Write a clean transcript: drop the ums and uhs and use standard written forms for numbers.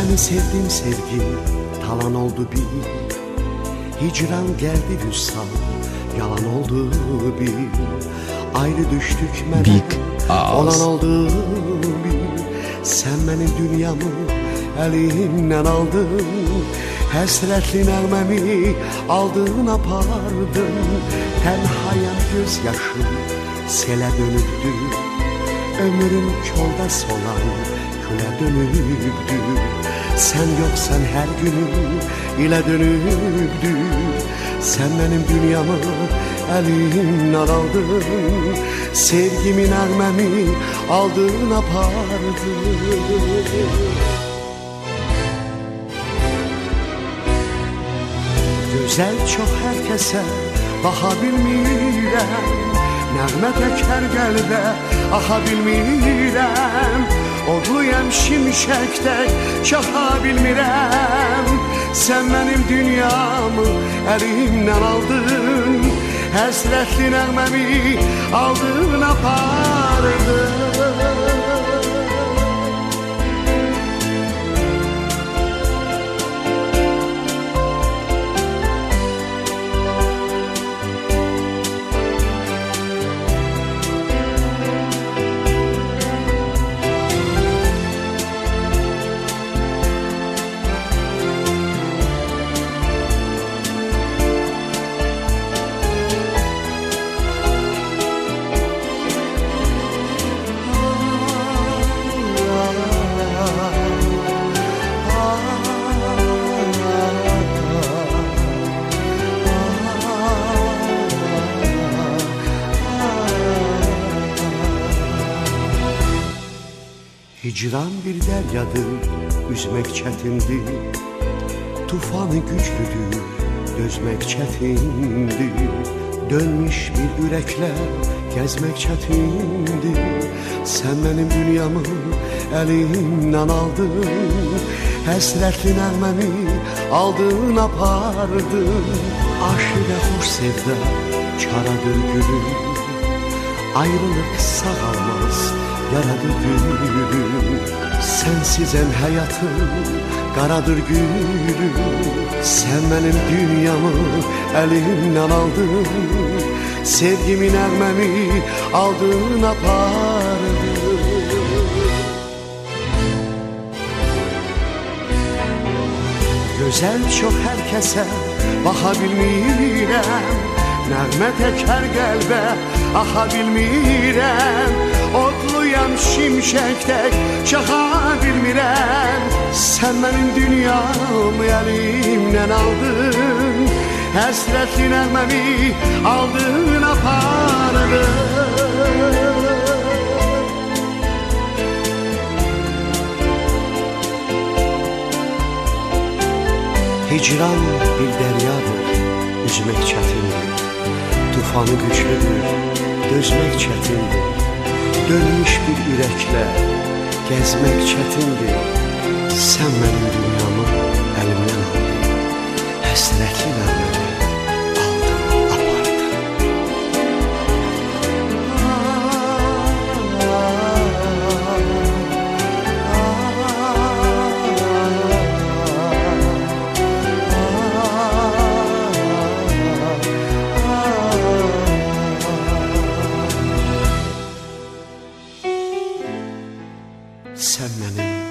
Seni sevdim sevgim, talan oldu bir. Hicran geldi vüsal, yalan oldu bir. Ayrı düştük mənə, olan oldu bir. Sen benim dünyamı elimden aldın. Həsrətli nəğməmi aldın apardın. Tənhayam gözyaşım selə dönübdür. Ömrüm kolda solan külə dönübdür. Sen yoksan her günüm ile dönübdür. Sen benim dünyamı elimden aldın. Sevgimi nəğməmi aldın apardın. Güzel çok herkese baxa bilmirəm. Nəğmə təkər qəlbə axa bilmirəm. Odluyam şimşəkdək çaxa bilmirəm. Sen benim dünyamı elimden aldın. Həsrətli nəğməmi aldın apardın. Hicran bir deryadır, üzmek çətindir. Tufanı güclüdür, dözmek çətindir. Dönmüş bir ürəklə gəzmək çətindir. Sen benim dünyamı elimden aldın. Həsrətli nəğməmi aldın apardın. Aşıqə xoş sevdə çaradır gülüm. Ayrılık sağalmaz yaradır gülüm. Sensizem hayatım karadır gülüm. Sen benim dünyamı elimden aldın. Sevgimi nəğməmi aldın apardın. Güzel çok herkese baxa bilmirəm. Nəğmə təkər qəlbə axa bilmirəm. Odluyam şimşəkdək çaxa bilmirəm. Sen benim dünyamı elimden aldın. Həsrətli nəğməmi aldın apardın. Hicran bir deryadır, üzmek çətindir. Tufanı güçlüdür, dözmek çətindir. Dönmüş bir ürəklə gəzmək çətindir. Sen benim dünyamı elimden aldın. Həsrətli nəğməmi aldın apardın. Sen benim